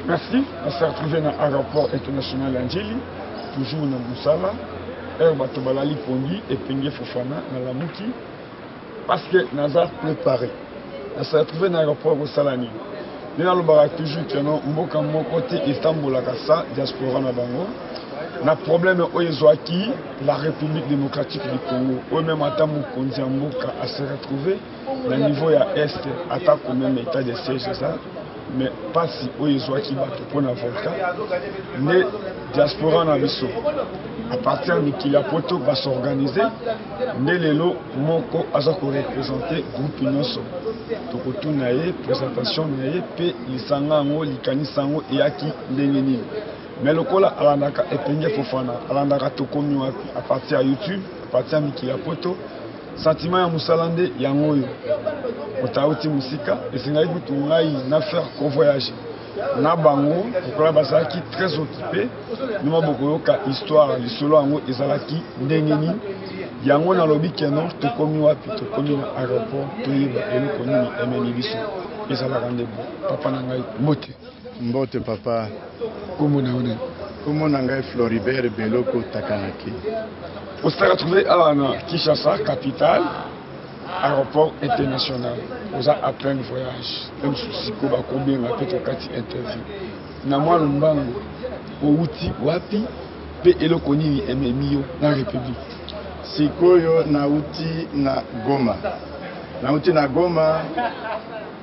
Merci. On s'est retrouvé dans l'aéroport international Angeli, toujours dans Moussala. Bato balali pongi et Penge Fofana dans la Mouki. Parce que Nazar préparé. On s'est retrouvé dans l'aéroport au Salani. Nous avons toujours que nous avons mon côté Istanbul à Kassa, diaspora na bango. Na problème oyezwaki la République démocratique du Congo. Ou même à Tamukonzi Mboka à se retrouver dans le niveau ya Est, attaque au même état de siège ça. Mais pas si oyezwaki bato pour na volcan. Mais diaspora na biso. À partir de Kilapoto va s'organiser. Né lelo moko aza ko représenter groupe nyonso. Tokotu na ye présentation na ye pe lisanga ngo likanisa ngo eyaki ndenge nini. Mais le cola alandaka Epenge Fofana alandaka tokomi wapi à partir de YouTube, à partir de Kilapoto. Sentiment ya musalande yango yo. Otauti musika esengai kutu ngai na faire convoyager. Na bango kola basaki très occupé. Numa bokoyoka histoire lisolo yango ezalaki ndenge nini. Yango na lobi keno tokomi wapi tokomi na aéroport toyeba eloko nini emeni biso. Ezalaka ndebo. Papa na ngai mbote. Mbote papa. Comment na ngai Floribert Beloko Takanaki. On s'est retrouvé à Kinshasa, capitale, aéroport international. On a appris un voyage. Même si on a combien de interview. Na moi lumbango, outi wapi, pe elokoni ememio na République. Sikoyo na uti na Goma. Na uti na Goma.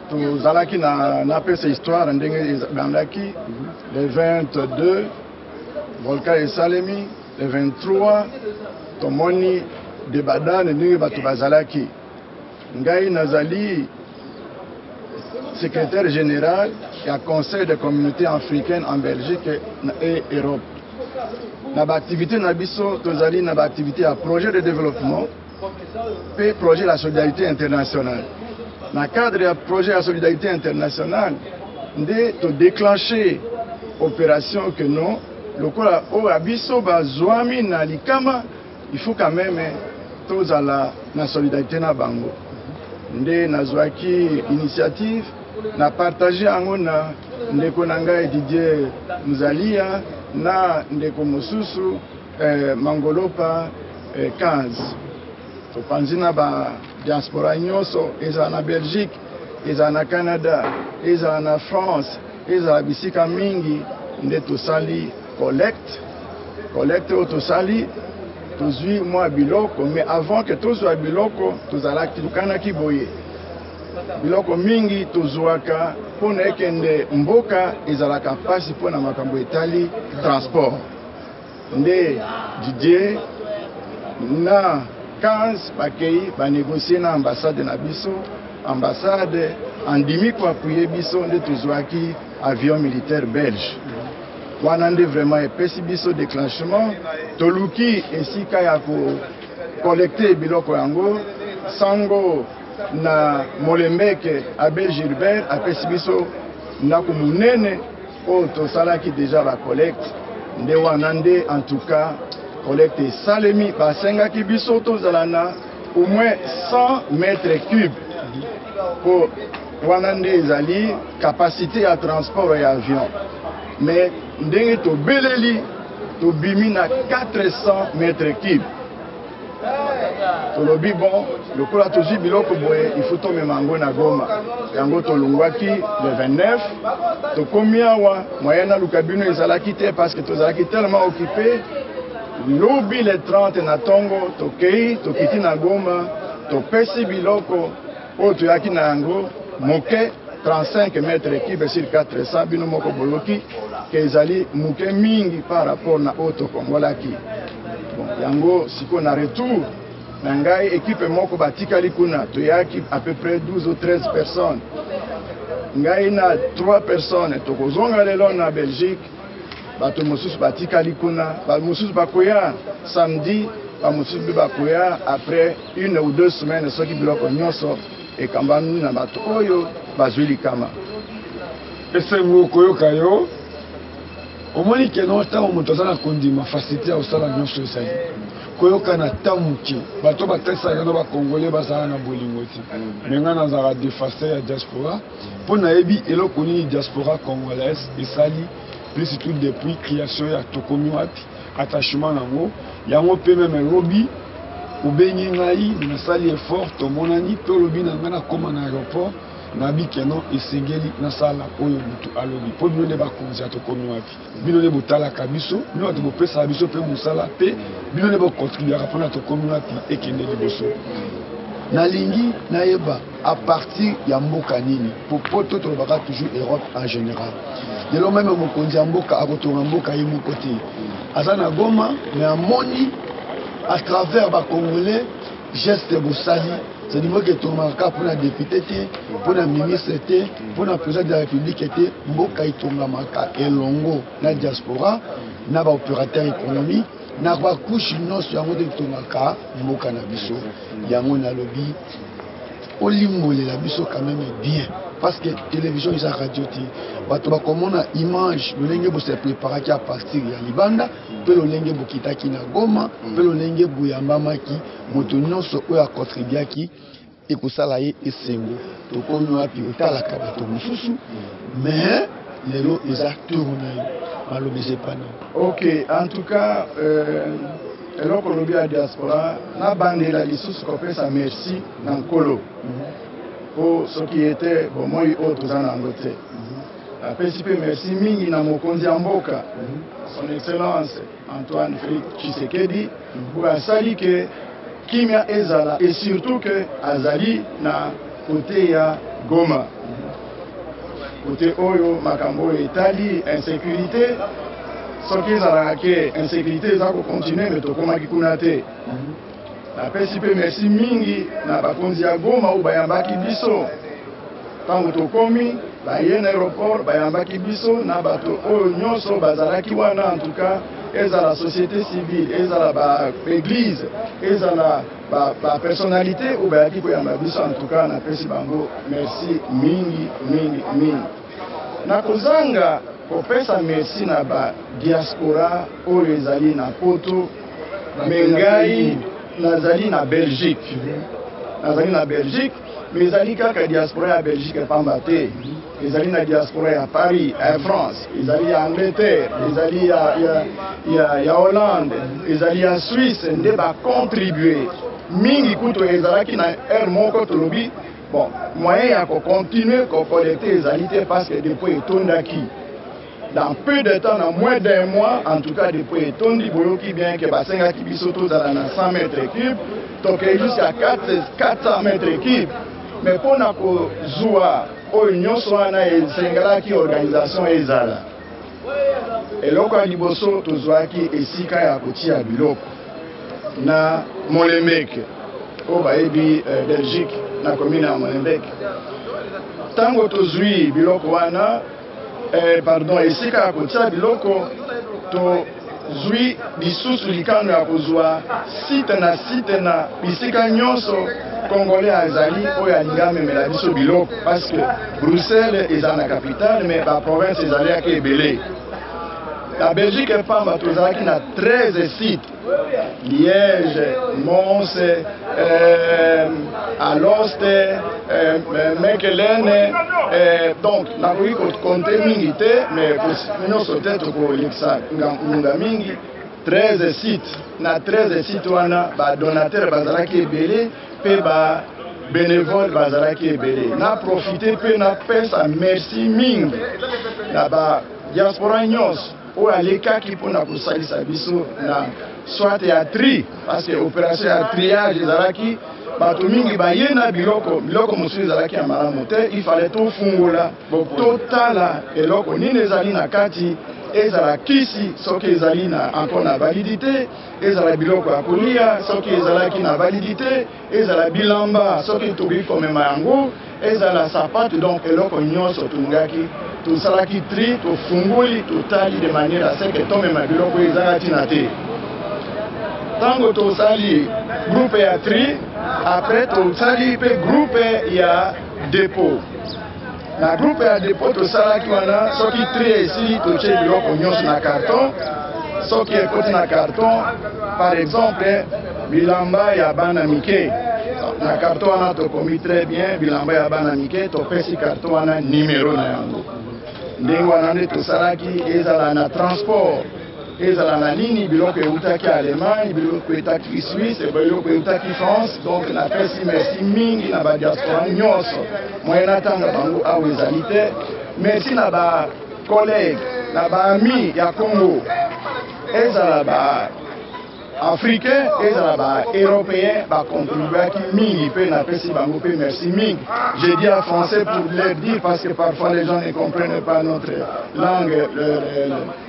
Tozalaki na pesa histoire ndenge bandaki le 22 volcan esalemi, le 23 tomoni de badane ndenge bato bazalaki. Ngai nazali secrétaire général du Conseil des communautés africaines en Belgique et Europe. Na ba activité na biso tozali na ba activité à projet de développement et projet de la solidarité internationale. Dans le cadre du projet de la solidarité internationale, nous avons déclenché l'opération que nous, le il faut quand même tous à la solidarité na bango. Nous avons une initiative, nous avons partagé avec Didier Mouzalia, Ndeko Mosusu, Mangolopa 15. Topanzina ba diaspora nyonso eza na Belgique, eza na Canada, eza na France, eza bisika mingi nde tosali collecte o tosali tozwi mwa biloko, mais avant que tozwa biloko tozalaki tukanaki boye biloko mingi tozwaka mpona ekende mboka ezalaka mpasi mpona makambo etali transport. Nde Didier na 15 bakei ba négocier na ambassade na biso, ambassade andimi ko appuyer biso nde tozwaki avion militaire belge. Wana nde vraiment epesi biso déclenchement toluki esika ya ko collecter biloko yango sango na Molembeke Abel Gilbert apesi biso ndako munene oyo tosalaki déjà ba collecte nde wana nde en tout cas collecte salemi basengaki biso tozalana au moins 100 mètres cubes pour wana nde ezali capacité ya transport ya avion, mais ndenge tobeleli tobimi na 400 mètres cubes. Tolobi bon lokola tozwi biloko boye il faut tomema yango na Goma yango tolongwaki le 29 tokomi awa moyen na lukabino ezalaki te parce que tozalaki tellement occupé. Lobi le 30 na tongo tokei tokiti na Goma topesi biloko oyo toyaki na yango moke 35 mètres cubes sur 400 bino moko boloki ke ezali moke mingi par rapport na oyo tokongolaki. Bon, yango siko na retour na ngai équipe moko batikali kuna toyaki à peu près 12 ou 13 personnes. Ngai na 3 personnes tokozonga lelo na Belgique. Bato mosusu batikali kuna, ba mosusu bakoya samedi, ba mosusu bakoya après 1 ou 2 semaines soki biloko nyonso ekambanu na bato oyo bazwi likama. Ese ngokoyoka yo omoni ke no ta moto azana kondima facilité ya osala nyonso esali. koyoka na tamuki bato batesaka na bakongole bazala na bolingo ti me nga nazala defaster ya diaspora mpo nayebi eloko nini diaspora congolaise esali plus tout depuis création ya tokomi wapi attachement nango yango mpe meme elobi obengi ngai nasali effort tomonani mpe olobi na ngai nakóma na aéroport nabi keno esengeli nasala oyo mutu alobi mpo bino nde bakonzi ya tokomi wapi bino nde botalaka biso bino bato bopesaka biso mpe mosala mpe bino nde bokontribuaka mpona tokomi wapi ekende liboso nalingi nayeba à partir ya mboka nini po to tolobaka toujours Europe en général lelo meme mokonzi ya mboka akotonga mboka ye moko te aza na Goma mais amoni à travers bakongolais geste bosali c'est-à-dire que tomaka pour la député pour la ministre pour la président de la République mboka itongamaka elongo na diaspora na ba opérateur économique na ba couche nyonso yango de tongaka mboka na biso yango na lobby olimbolela biso quand même bien parce que télévision et radio ti bato bakomona image lolenge bo se préparaki à partir ya libanda pe lolenge bokitaki na Goma pe lolenge boyambamaki moto nyonso oyo akontribuaki ekosala ye esengo tokomi wapi otalaka bato mosusu mais lelo eza tourna yo malobi ezepana. Ok, en tout cas eloko lobi ya diaspora nabandela lisusu kopesa merci na nkolo po soki ete bomoi oyo toza nango te apesi mpe merci mingi na mokonzi ya mboka son excellence Antoine Félix Tshisekedi oyo asali ke kimia ezala et surtout que azali na kote ya Goma kote oyo makambo oyo etali insécurité soki ezalaka ke insécurité eza kocontinue me tokomaki kuna te napesi mpe merci mingi na bakonzi ya Goma oyo bayambaki biso ntango tokomi baye na aéroport bayambaki biso na bato oyo nyonso bazalaki wana en tout cas ezala société civile ezala baéglise ezala bapersonnalité oyo bayaki koyamba biso en tout cas napesi bango merci mingi mingi mingi nakozanga kopesa merci na badiaspora oyo ezali na poto me ngai nazali na Belgique mais ezali kaka diaspora ya Belgique epamba te ezali na diaspora ya Paris ya France ezali ya Angleterre ezali ya Hollande ezali ya Suisse nde bacontribue mingi kuto ezalaki na aire moko tolobi bon moyen ya kocontinue kocollecte ezali te parce que depuis etondaki dans peu de temps, dans moins d'un mois, en tout cas depuis Tondi Boyoki bien que Basengaki Bisoto dans 100 mètres cubes, donc jusqu'à 400 mètres cubes. Mais pour nous Zoua, Union Soana et Sengalaki organisation Ezala. Et loko Liboso, Tozoaki et Sika Yakoti à Biloko. Na Molenbeek, au Baébi Belgique, na commune à Molenbeek. Tango Tozui Biloko Wana, pardon, esika kotia biloko to zui lisusu likano ya kozwa site na bisika nyonso congolais azali oyo alinga memela biso biloko parce que Bruxelles eza na capitale mais ba province ezali yaki ebele. La Belgique epamba tozalaki na 13 sites Liège, Mons, Alost, Mekelen, donc nakoki kokonte mingi te mais nyonso te tokolekisa ngunga mingi 13 sites na 13 sites wana badonateur bazalaki ebele mpe bénévole bazalaki ebele na profite mpe napesa merci mingi na badiaspora nyonso oyo alekaki mpona kosalisa biso na soit ya tri parce que opération ya triage ezalaki bato mingi baye na biloko mosusu ezalaki ya malamu te il fallait tofungola totala eloko nini ezali na kati ezala kisi soki ezali na encore na validité ezala biloko ya kolia soki ezalaki na validité ezala bilamba soki tokoki komema yango ezala sapatu donc eloko nyonso tongaki tosalaki tri tofungoli totali de manière à ce que tomema biloko ezalaki na te tango tosali groupe ya tri après tosali pe groupe ya dépôt na groupe ya dépôt tosalaki wana soki tri esili totie biloko nyonso na carton ce qui est côté na carton, par exemple, bilamba ya bana mike. Na carton on a commis très bien, bilamba ya bana mike, to pesi carton on a numéro na yango. Ndenge wana to salaki ezala na transport. Ezala na ligne biloko eutaki Allemagne, biloko eutaki Suisse, biloko eutaki France, donc na pesi merci mingi na ba diaspora nyonso. Moyena tanga bango awa ezali te. Merci na ba collègues, na ba amis ya Congo. Ezala ba africain, ezala ba européen, ba contribuer qui mingi pe na pesi bango pe merci mingi. J'ai dit en français pour leur dire parce que parfois les gens ne comprennent pas notre langue,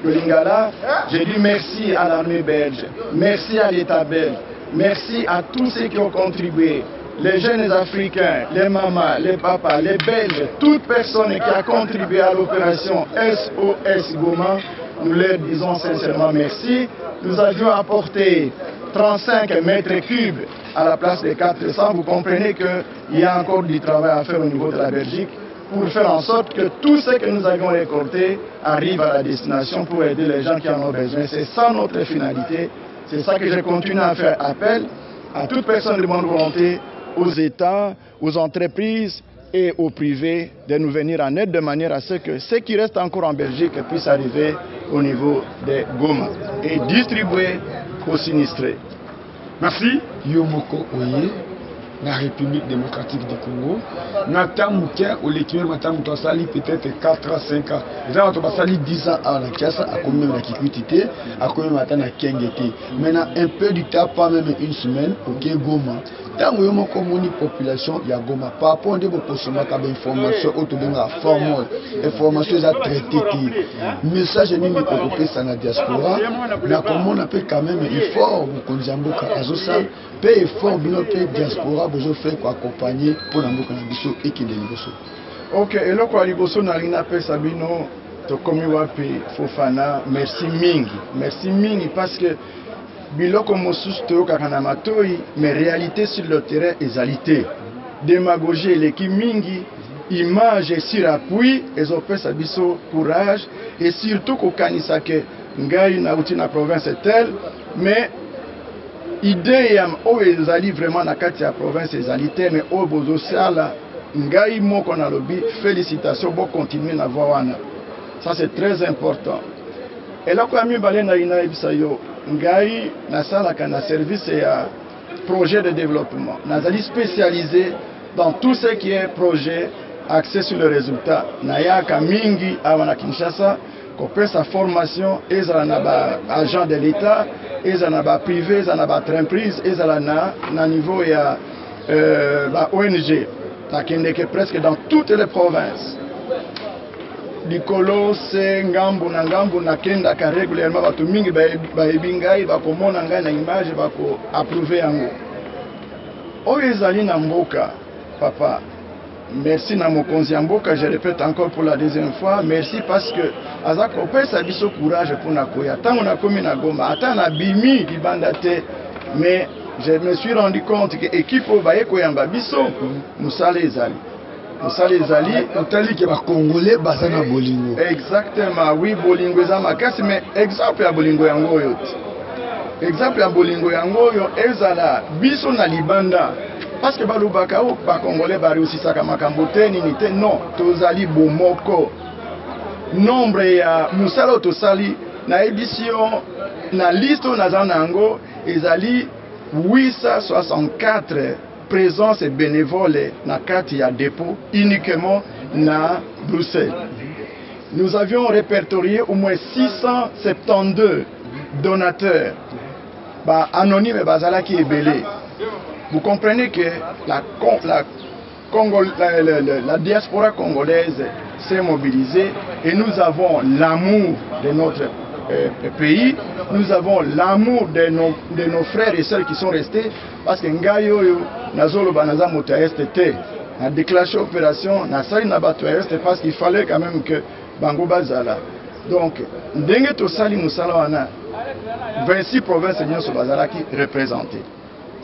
le lingala. J'ai dit merci à l'armée belge, merci à l'État belge, merci à tous ceux qui ont contribué. Les jeunes africains, les mamans, les papas, les belges, toute personne qui a contribué à l'opération SOS Goma, nous leur disons sincèrement merci. Nous avions apporté 35 mètres cubes à la place des 400. Vous comprenez qu'il y a encore du travail à faire au niveau de la Belgique pour faire en sorte que tout ce que nous avions récolté arrive à la destination pour aider les gens qui en ont besoin. C'est ça notre finalité. C'est ça que je continue à faire appel à toute personne de bonne volonté, aux États, aux entreprises et aux privés de nous venir en aide de manière à ce que ceux qui restent encore en Belgique puissent arriver au niveau des Goma et distribuer aux sinistrés. Merci. Yomoko Oye, la République démocratique du Congo. Natamouké, au l'équivalent Natamouké, sali peut-être 4 à 5 ans. Les gens ont sali 10 ans à la Kiasa, à combien de Kikuité, à combien de Matana Kengete. Maintenant, un peu du temps, pas même une semaine, au Goma. Tant que nous avons une population, il y a Goma. Par rapport à des informations, informations à traiter. Message de nous européens dans la diaspora, mais comme on appelle quand même effort, vous Konzamboka Azosa, paye effort, notre diaspora, vous faire quoi accompagner pour la Mokanabissou et qui est Liboso. Ok, et là, quoi, Liboso, n'a rien appelé Sabino, Tokomiwape, Fofana, merci Mingi. Merci Mingi parce que biloko mosusu toyokaka na matoi, mais réalité sur le terrain ezalité. Démagogie eleki mingi, image sur appui, ezopesa biso courage et surtout kokanisa ke ngai nauti na province telle, mais idée ya oyo ezali vraiment na kati ya province ezalité, mais oyo bozosala ngai moko na lobi félicitations, bo continuer na voie wana. Ça c'est très important. Et là kwa mibale na ina ebisa yo ngai nasalaka na service ya projet de développement. Nazali spécialisé dans tout ce qui est projet axé sur le résultat. Nayaka mingi awa na Kinshasa kopesa formation ezala na ba agent de l'État, ezala na ba privé, ezala na ba entreprise, ezala na niveau ya ba ONG. Takendeke presque dans toutes les provinces. Likolo se ngambu na kenda ka régulièrement bato mingi bayebi ngai bakomona ngai na image bako approuver yango. Oyo ezali na mboka papa. Merci na mokonzi ya mboka, je répète encore pour la deuxième fois, merci parce que azaka opesa biso courage pour na koya. Tango na komi na Goma, ata na bimi libanda te, mais je me suis rendu compte que équipe baye koyamba biso musala ezali. Musala ezali otali ke ba Congolais bazana bolingo. Exactement, oui, bolingo eza makasi, mais exemple ya bolingo yango yo. Exemple ya bolingo yango yo ezala biso na libanda. Parce que balubaka o ba Congolais ba réussisaka makambo te nini te, non, tozali bomoko. Nombre ya musala tosali na édition na liste na zanango ezali 864 présence bénévole na kati ya dépôt uniquement na Bruxelles. Nous avions répertorié au moins 672 donateurs anonymes bazalaki ebele. Vous comprenez que la diaspora congolaise s'est mobilisée et nous avons l'amour de notre pays, nous avons l'amour de nos frères et sœurs qui sont restés, parce que ngai oyo nazolo banaza moto est te na déclenché opération na sali na bato est parce qu'il fallait quand même que bango bazala. Donc ndenge to sali musala wana 26 provinces nyonso bazalaki représentées.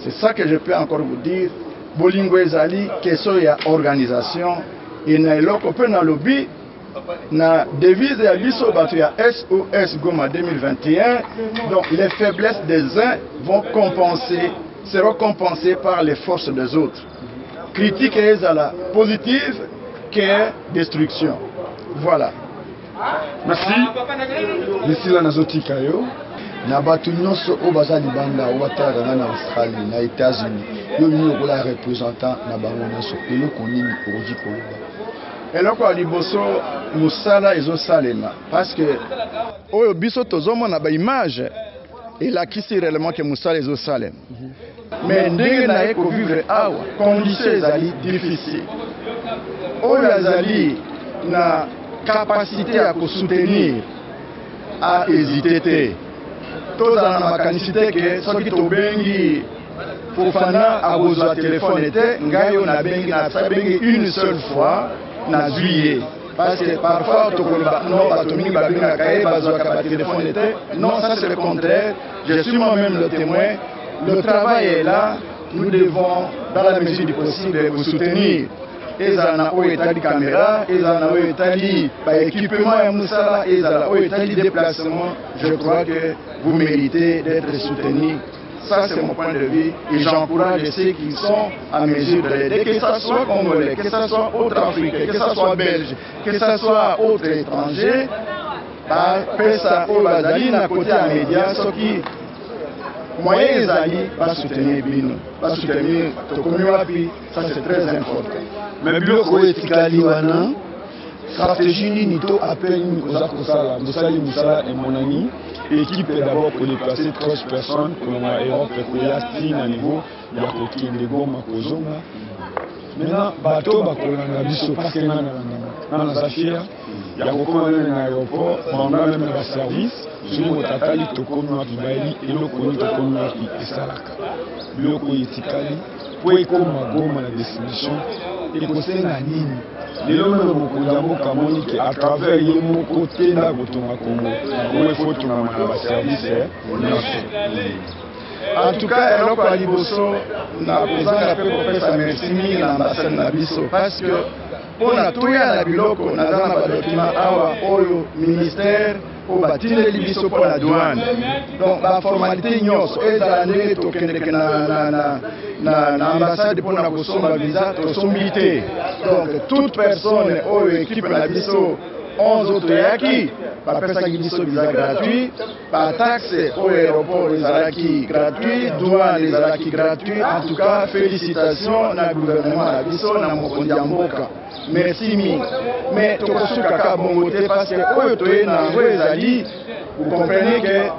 C'est ça que je peux encore vous dire. Bolingo ezali question ya organisation et na eloko pe na lobby na devise ya biso bato ya SOS Goma 2021. Donc les faiblesses des uns seront compensées par les forces des autres. Critique ezala positive que destruction. Voilà. Merci. Lisila nazotika yo. Na bato nyonso o baza libanda o batala na Australie na États-Unis yo nyo kola représentant na bango nyonso eloko nini okoki koloba. Eloko ya liboso musala ezosalema parce que oyo biso tozomona ba image elakisi réellement que musala ezosalema. Mais ndenge na ye kovivre awa condition ezali difficile. Oyo azali na capacité à soutenir à hésiter. Tozala na makanisite ke soki tobengi Fofana abozwa telefone te ngai yo na bengi une seule fois na juillet parce que parfois tokoloba non bato mingi babengaka ye bazwaka ba telefone te. Non, ça c'est le contraire. Je suis moi-même le témoin. Le travail est là. Nous devons dans la mesure du possible vous soutenir. Ezana oyo etali caméra, ezana oyo etali équipement ya musala, ezana oyo etali déplacement. Je crois que vous méritez d'être soutenus. Ça c'est mon point de vue et j'encourage ceux qui sont à mesure de l'aider, que ce soit congolais, que ce soit autre africain, que ce soit belge, que ce soit autre étranger. Pesa oyo bazali na côté ya média soki moyen ezali basoutenir bino, basoutenir tokomi wapi, ça c'est très important. Mais biloko etikali wana stratégie nini to appel nini koza kosala mosali musala emonani équipe d'abord pour déplacer 13 personnes pour Europe koya tina niveau ya kokende Goma kozonga. Maintenant bato bakolanda biso parce que nana za fier ya kokoma na aéroport banda même na service soki motatali tokomi wapi bayeli eloko nini tokomi wapi esalaka biloko etikali po ekoma Goma na destination ekosenga nini lelo meme mokonzi ya mboka amoni ke à travers ye moko te nda kotonga Congo oyo efo tongama na baservice nyonso. En tout cas, eloko ya liboso na kozanga mpe kopesa merci mingi na ambasade na biso parce que mpona toya na biloko naza na badokima awa oyo ministère oyo batindeli biso mpona douane. Donc baformalité nyonso ezala ndenge tokendeke na ambasade mpona kosomba visa tosombi te. Donc toute personne oyo équipe na biso 11 autres yaki bapesaki biso visa gratuit, ba taxe au aéroport ezalaki gratuit, douane ezalaki gratuit. En tout cas, félicitations na gouvernement na biso na mokonzi ya mboka. Merci mingi. Mais tokosuka kaka bongo te parce que oyo toye na ngo ezali, vous comprenez que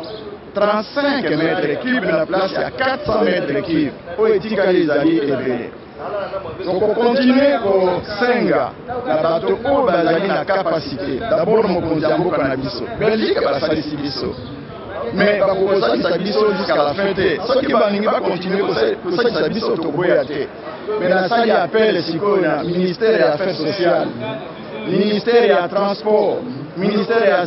35 mètres cubes na place ya 400 mètres cubes oyo etikali ezali ebele. Donc on continue au Senga, la bateau au bazali na capacité. D'abord mokonzi ya mboka na biso. Belgique basalisi biso. Mais bakosalisa biso jusqu'à la fin te. Soki baningi bakontinue kosalisa biso tokoya te. Mais nasali appel sikoyo na ministère ya affaires sociales, ministère ya transport, ministère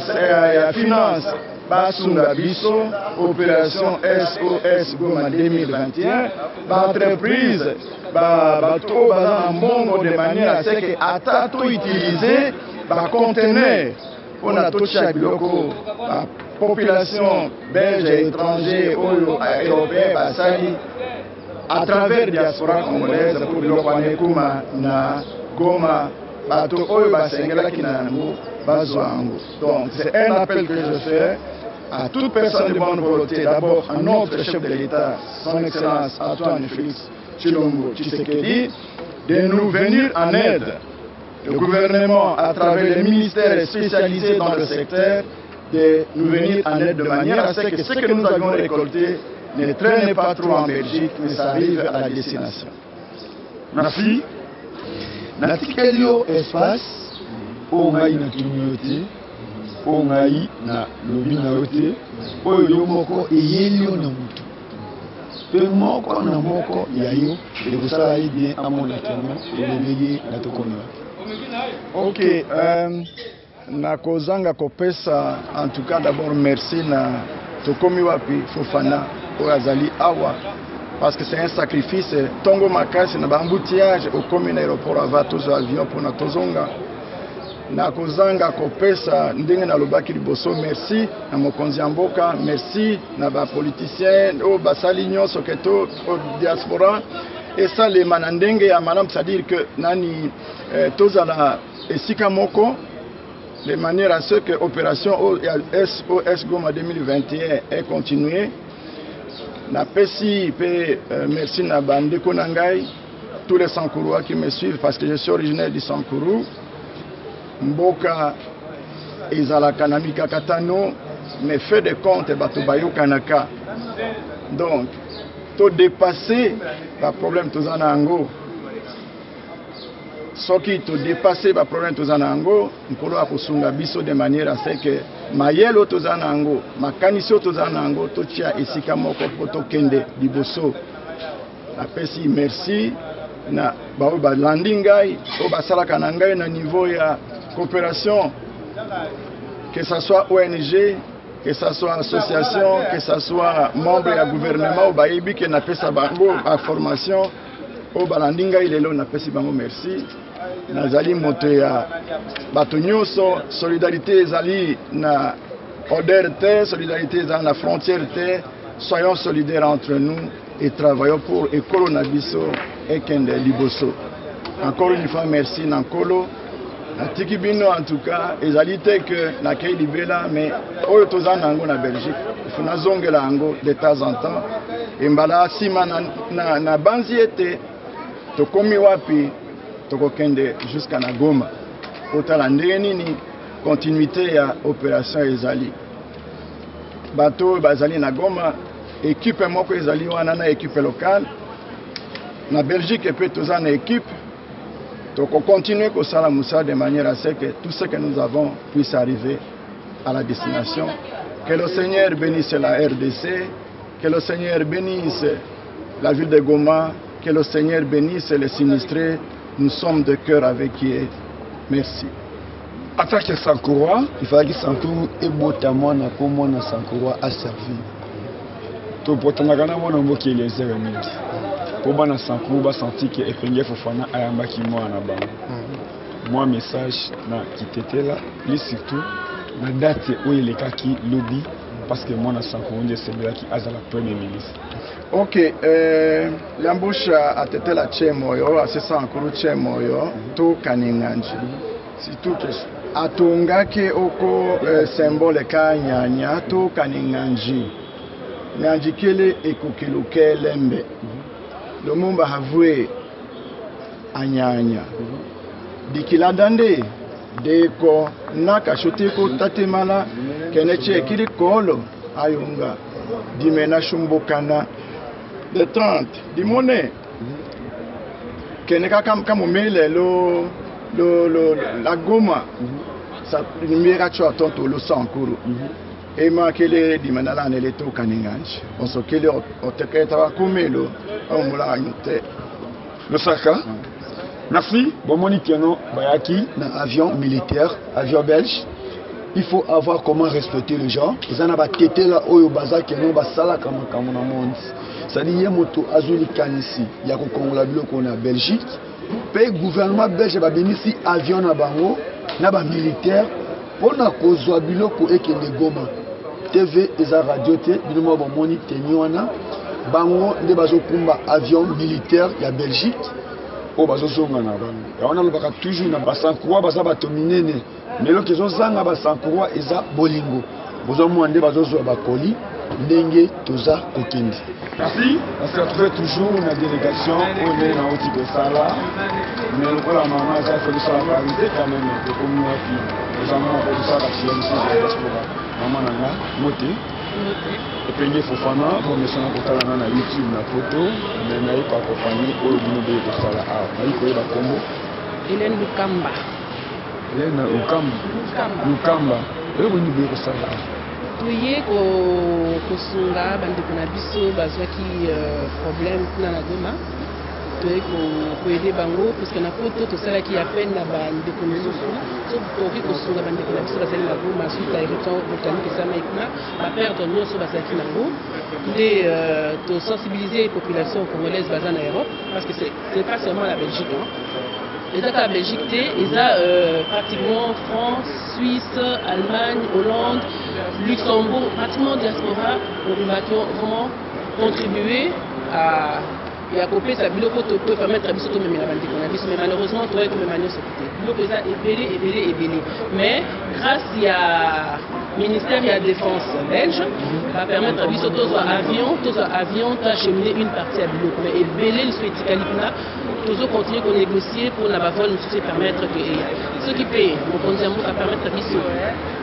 ya finance, basunga biso opération SOS Goma 2021, entreprise bato baza na mbongo de manière à ce que ata to utiliser ba conteneur pona tocha biloko population belge et étranger oyo européen basali à travers diaspora congolaise pour biloko anekuma na Goma bato oyo basengelaki na yango bazwa yango. Donc c'est un appel que je fais à toute personne de bonne volonté, d'abord à notre chef de l'État, son Excellence Antoine Félix Tshilombo Tshisekedi, de nous venir en aide. Le gouvernement, à travers les ministères spécialisés dans le secteur, de nous venir en aide de manière à ce que nous avions récolté ne traîne pas trop en Belgique, mais ça arrive à la destination. Merci. Natikeli yo espace oyo ngai natuni yo te, oyo ngai na lobi na yo te, oyo yo moko eyeli yo na motu mpe moko na moko ya yo ekosala ye bien amonaki yango elobeli ye na tokomi wapi. Ok, nakozanga kopesa en tout cas d'abord merci na tokomi wapi Fofana oyo azali awa parce que c'est un sacrifice. Tongo makasi na bambouteillage au commune aéroport ava tozo avion pour na tozonga na kozanga kopesa ndenge na lobaki liboso merci na mokonzi ya mboka, merci na ba politiciens o basali nyonso keto o diaspora esalema na ndenge ya malamu, c'est-à-dire que nani tozala esika moko de manière à ce que l'opération SOS Goma 2021 est continuée. Napesi merci na bandeko nangai, tous les Sankourois qui me suivent parce que je suis originaire du Sankourou. Mboka ezalaka na mikakatano mais fait de compte bato bayokanaka. Donc to dépasser le problème tozana ango. Soki to dépasser le problème tozana ango, nkolo akosunga biso de manière à ce que mayelo tozana ango, makaniso tozana ango to tia esika moko poto kende liboso. Apesi merci na bao ba landingai o basalaka na ngai na niveau ya coopération, que ce soit ONG, que ce soit association, que ce soit membre du gouvernement, ou baïbi qui n'a pas sa formation, au balandinga il est là, on a pas si bango merci. Nazali motoya batonyoso solidarité zali na oderte, solidarité zali na frontière te, soyons solidaires entre nous et travaillons pour ekolo na biso et kende liboso. Encore une fois merci Nankolo. Natiki bino en tout cas, ezalité que na kei libela mais oyo tozana nango na Belgique, funa zongela nango de temps en temps. Embala sima na banzi ete to komi wapi to kokende jusqu'à na Goma. Otala ndenge nini continuité ya opération ezali. Bato bazali na Goma, équipe moko ezali wana na équipe locale. Na Belgique pe tozana équipe. Donc on continue comme ça de manière à ce que tout ce que nous avons puisse arriver à la destination. Que le Seigneur bénisse la RDC, que le Seigneur bénisse la ville de Goma, que le Seigneur bénisse les sinistrés. Nous sommes de cœur avec eux. Merci. En tant que Sankourois, il fallait que Sankourou et Botamana comme on a Sankourois a servi. Tout pour ton agana mon nom qui est les erreurs. Pour bana Sankourou ba senti que Epenge Fofana ayamba ki moi na bango. Moi message na kitete là, li surtout na date où il est kaki lobby parce que moi na Sankourou de celui qui a la première ministre. OK, l'embauche a été la Tchemoyo, à ce Sankourou Tchemoyo, to kaninganji. Surtout que atongake oko symbole ka nyanya to kaninganji. Nyanji kele ekokeluke lembe. Le monde a avoué à Nyanya. Dikila dande, deko naka shoteko tatemala, keneche kiri kolo ayunga, dimena shumbokana, de 30, dimone, keneka kamomele la goma, sa numéra chua tonto lo Sankuru. Et moi, kele dimanala neleto kaninganji. On se kele oteketa kumelo. Le Saka, merci. Bon, Monique, Bayaki, un avion militaire, avion belge. Il faut avoir comment respecter les gens. Ils en ont été là au bazar qui n'ont pas ça comme dans le monde. C'est-à-dire, il y a moto azuli kanisi, il y a qu'on a Belgique. Le gouvernement belge va venir ici avion na bango, na ba militaire pour na kozwa biloko ekende Goma. TV et radio te, binomo bon Monique tenywana. Bango nde bazokumba avion militaire ya Belgique o bazozonga na bango ya wana lobaka toujours na basankourwa baza bato minene lelo kezozanga basankourwa eza bolingo bozomwa nde bazozwa bakoli ndenge toza kokende. Merci. On se retrouve toujours dans la délégation on est dans outil de sala mais le la maman ça fait ça la parité quand même de communauté les amants pour ça la CNC de la diaspora maman nanga moté Epenge Fofana pour me sona kotala na YouTube na photo mais na pas kofani oyo bino be ko sala a na ko ba kombo Hélène Lukamba oyo bino be ko sala tuye ko sunga bandeko na biso bazwaki problème kuna na Goma toye ko aider bango parce que na photo to sala ki appel na bandeko mosusu so toki ko sunga bandeko na biso bazali na Goma suite à éruption volcanique sama ikuna ba perdre nyonso bazalaki nango nde to sensibiliser les populations congolaises basées en Europe parce que c'est pas seulement la Belgique hein. eza kaka Belgique te, eza pratiquement France, Suisse, Allemagne, Hollande, Luxembourg, pratiquement diaspora qui ont vraiment contribué à kopesa biloko to peut permettre biso to memela bandeko na biso, mais malheureusement toye ko memanya sekte biloko eza ebele, mais grâce à ministère de la défense belge va permettre biso tozwa avion to acheminer une partie à biloko, mais ebele liso etikali kuna tozo continuer ko négocier pour na bavol mosusu permettre que ceux qui payent mokonzi ya mboka permettre biso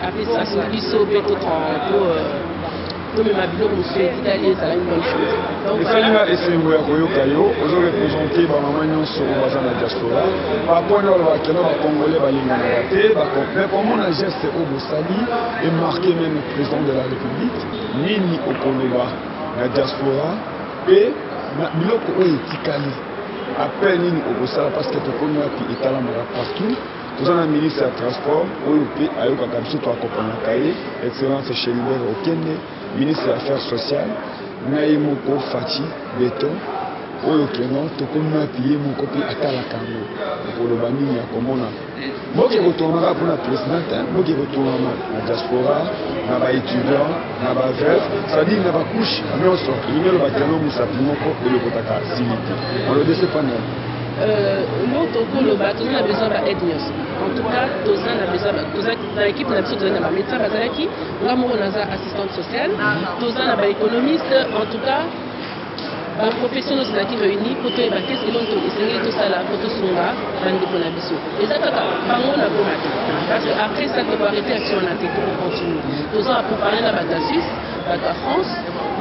apesa biso pe mais ma biloko mosusu etikali ezala une bonne chose. esalinga esengo ya koyoka yo ozorepresente bamama nyonso oyo baza na diaspora bapona oyo bakenda bacongolais balinganaka te mais komona geste oyo bosali emarke même le président de la république nini okoloba na diaspora mpe biloko oyo etikali appel nini okosala parce que tokomi wapi etalamaka partout toza na ministre ya transport oyo mpe ayokaka biso toakopanaka ye excellence Shelibert Okende, ministre des Affaires sociales, ngai moko Fati Beton, oyo keno tokomi wapi ye moko mpe atalaka yango okoloba nini ya komona boke kotournaka mpona présidente boke kotournama na diaspora na baétudiant na baveuve c'est-à-dire na bakouche nyonso elingi elobaki yango mosapi moko elokotaka asili te olodese pana l'autre koloba toza na besoin ba aide nyonso en tout cas toza na besoin na équipe na biso toza na bamédecin bazalaki nga moko naza assistante sociale toza na baéconomiste en tout cas baprofessionnels ezalaki réunis po toyeba qu'est-ce elongo esengeli tosala po tosunga bandeko na biso eza kaka bango na goma te parce que après ça toko arrêter action wana te toko continue toza pour parler na bato ya Suisse bato ya France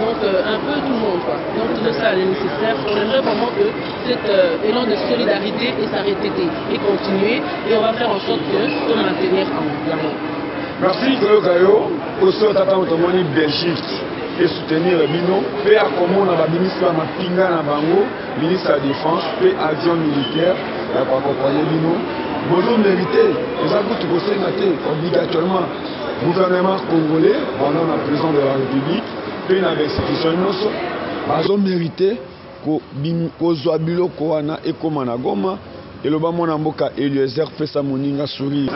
donc un peu tout le monde quoi. Donc tout ça est nécessaire. On aimerait vraiment que cet élan de solidarité et s'arrêter et continuer et on va faire en sorte que de maintenir en bien. Merci Gayo, aussi tata otomoni Belgique et soutenir bino pe akomona ba ministre ya mapinga na bango ministre de la défense pe avion militaire ya ko accompagner bino bozo mérité eza kutu kosenga te obligatoirement gouvernement congolais pendant la président de la République pe na institution nyonso bazo mérité kozwa biloko wana ekoma na Goma eloba mona mboka Eliezer pesa moninga sourire.